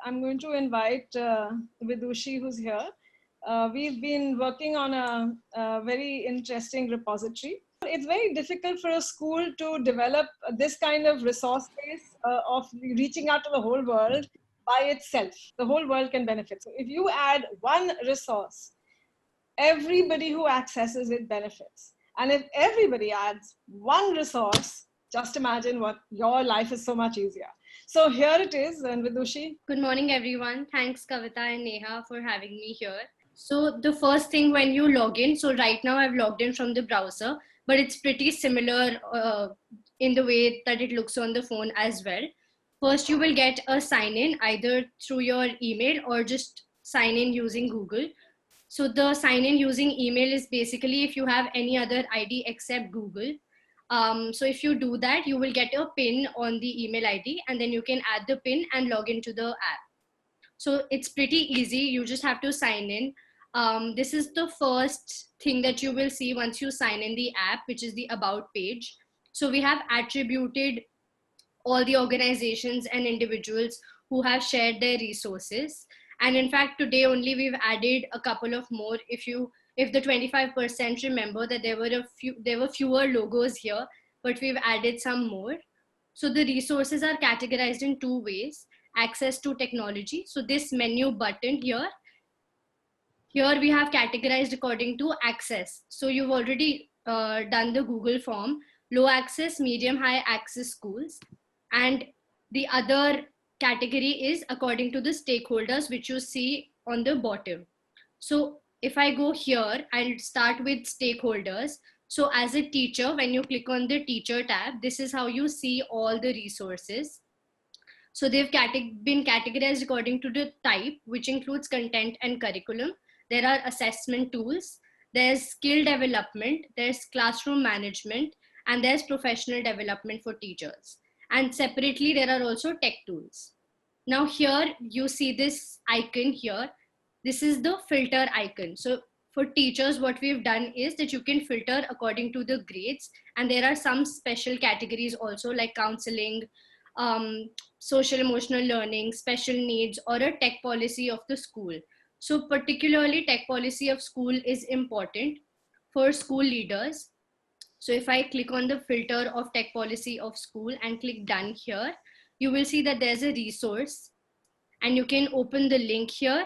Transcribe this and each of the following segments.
I'm going to invite Vidushi, who's here. We've been working on a very interesting repository. It's very difficult for a school to develop this kind of resource base of reaching out to the whole world by itself. The whole world can benefit. So if you add one resource, everybody who accesses it benefits. And if everybody adds one resource, just imagine what your life is so much easier. So here it is, and Vidushi. Good morning, everyone. Thanks, Kavita and Neha, for having me here. So the first thing when you log in, so right now I've logged in from the browser, but it's pretty similar in the way that it looks on the phone as well. First, you will get a sign in either through your email or just sign in using Google. So the sign in using email is basically if you have any other ID except Google. So if you do that, you will get a pin on the email ID and then you can add the pin and log into the app. So it's pretty easy. You just have to sign in. This is the first thing that you will see once you sign in the app, which is the about page. So we have attributed all the organizations and individuals who have shared their resources. And in fact, today only we've added a couple of more. If the 25% remember that there were fewer logos here, but we've added some more. So the resources are categorized in two ways: access to technology. So this menu button here we have categorized according to access. So you've already done the Google form: low access, medium, high access schools. And the other category is according to the stakeholders, which you see on the bottom. So if I go here, I'll start with stakeholders. So as a teacher, when you click on the teacher tab, this is how you see all the resources. So they've been categorized according to the type, which includes content and curriculum. There are assessment tools, there's skill development, there's classroom management, and there's professional development for teachers. And separately, there are also tech tools. Now here you see this icon here. This is the filter icon. So for teachers, what we've done is that you can filter according to the grades. And there are some special categories also, like counseling, social emotional learning, special needs, or a tech policy of the school. So particularly tech policy of school is important for school leaders. So if I click on the filter of tech policy of school and click done here, you will see that there's a resource and you can open the link here.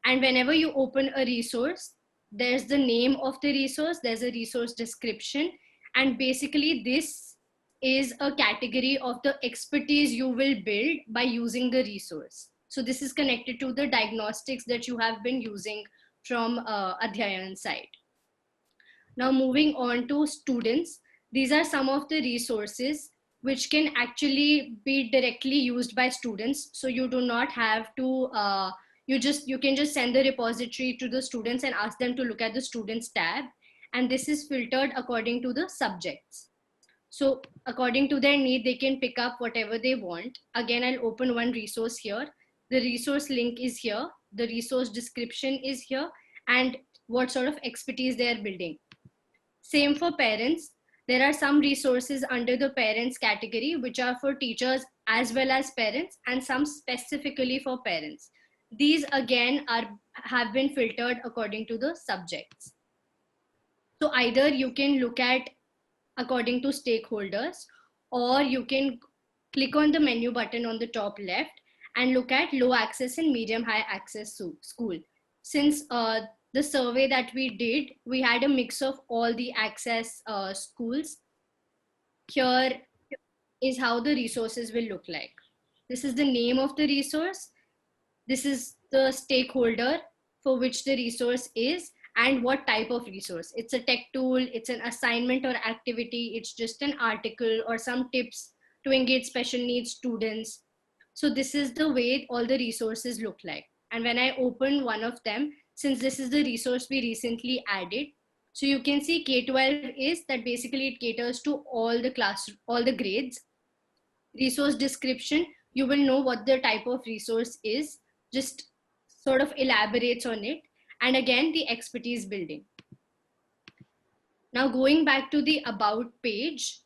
And whenever you open a resource, there's the name of the resource, there's a resource description. And basically this is a category of the expertise you will build by using the resource. So this is connected to the diagnostics that you have been using from Adhyayan site. Now moving on to students, these are some of the resources which can actually be directly used by students. So you do not have to, you can just send the repository to the students and ask them to look at the students tab. And this is filtered according to the subjects. So according to their need, they can pick up whatever they want. Again, I'll open one resource here. The resource link is here. The resource description is here, and what sort of expertise they are building. Same for parents. There are some resources under the parents category, which are for teachers as well as parents, and some specifically for parents. These again have been filtered according to the subjects. So either you can look at according to stakeholders, or you can click on the menu button on the top left and look at low access and medium high access school. Since the survey that we did, we had a mix of all the access schools. Here is how the resources will look like. This is the name of the resource. This is the stakeholder for which the resource is, and what type of resource. It's a tech tool, it's an assignment or activity, it's just an article or some tips to engage special needs students. So this is the way all the resources look like. And when I open one of them, since this is the resource we recently added, so you can see K-12 is that basically it caters to all the grades. Resource description, you will know what the type of resource is, just sort of elaborates on it. And again, the expertise building. Now going back to the about page,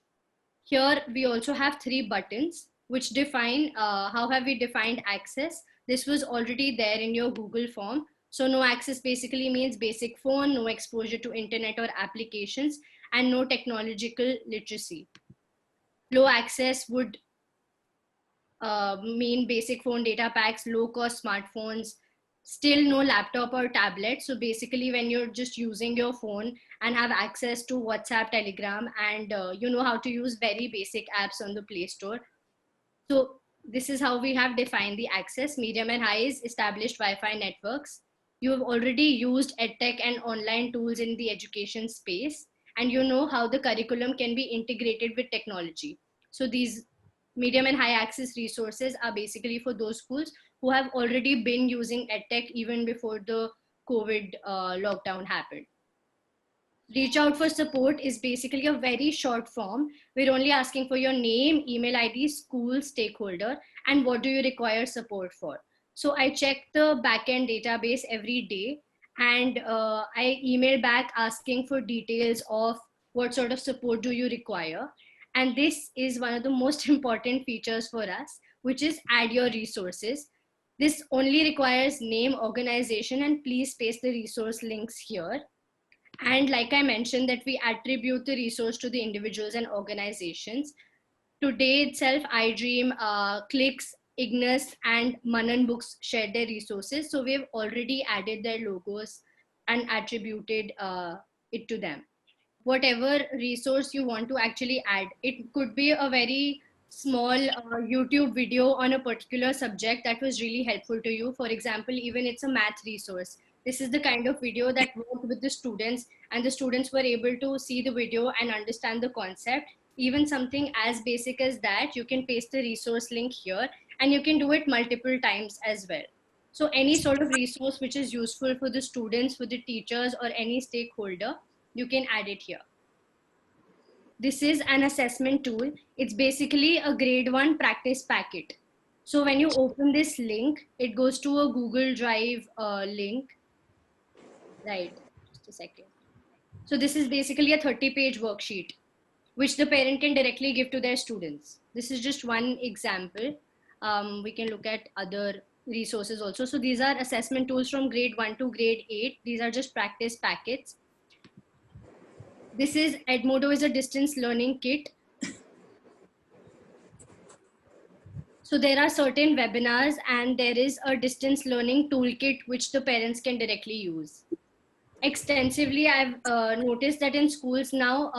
here we also have 3 buttons which define how have we defined access. This was already there in your Google form. So no access basically means basic phone, no exposure to internet or applications, and no technological literacy. Low access would mean basic phone data packs, low cost smartphones, still no laptop or tablet. So basically when you're just using your phone and have access to WhatsApp, Telegram, and you know how to use very basic apps on the Play Store. So this is how we have defined the access. Medium and high is established Wi-Fi networks. You have already used EdTech and online tools in the education space, and you know how the curriculum can be integrated with technology. So these medium and high access resources are basically for those schools who have already been using EdTech even before the COVID lockdown happened. Reach out for support is basically a very short form. We're only asking for your name, email ID, school, stakeholder, and what do you require support for. So I check the backend database every day, and I email back asking for details of what sort of support do you require. And this is one of the most important features for us, which is add your resources. This only requires name, organization, and please paste the resource links here. And like I mentioned, that we attribute the resource to the individuals and organizations. Today itself, iDream, Clicks, Ignis, and Manan Books shared their resources. So we've already added their logos and attributed it to them. Whatever resource you want to actually add, it could be a very small YouTube video on a particular subject that was really helpful to you. For example, even it's a math resource. This is the kind of video that worked with the students, and the students were able to see the video and understand the concept. Even something as basic as that, you can paste the resource link here, and you can do it multiple times as well. So any sort of resource which is useful for the students, for the teachers, or any stakeholder, you can add it here. This is an assessment tool. It's basically a grade 1 practice packet. So when you open this link, it goes to a Google Drive link. Right, just a second. So this is basically a 30-page worksheet, which the parent can directly give to their students. This is just one example. We can look at other resources also. So these are assessment tools from grade 1 to grade 8. These are just practice packets. This is Edmodo is a distance learning kit. So there are certain webinars and there is a distance learning toolkit which the parents can directly use. Extensively, I've noticed that in schools now,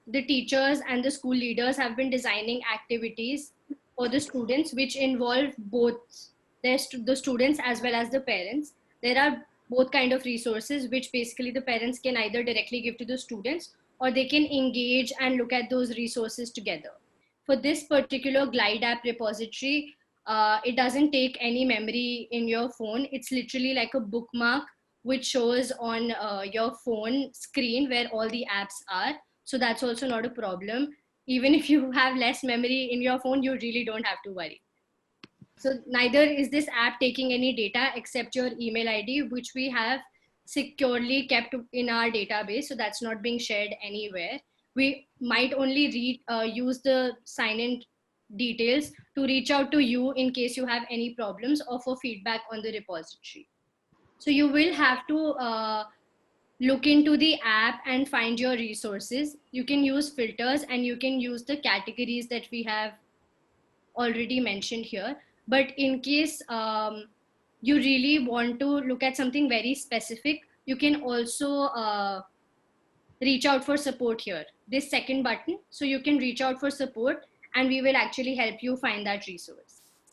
the teachers and the school leaders have been designing activities for the students which involve both the students as well as the parents. There are both kind of resources which basically the parents can either directly give to the students, or they can engage and look at those resources together. For this particular Glide app repository, it doesn't take any memory in your phone. It's literally like a bookmark which shows on your phone screen where all the apps are. So that's also not a problem. Even if you have less memory in your phone, you really don't have to worry. So neither is this app taking any data except your email ID, which we have securely kept in our database. So that's not being shared anywhere. We might only use the sign-in details to reach out to you in case you have any problems or for feedback on the repository. So you will have to look into the app and find your resources. You can use filters and you can use the categories that we have already mentioned here. But in case you really want to look at something very specific, you can also reach out for support here. This second button, so you can reach out for support and we will actually help you find that resource.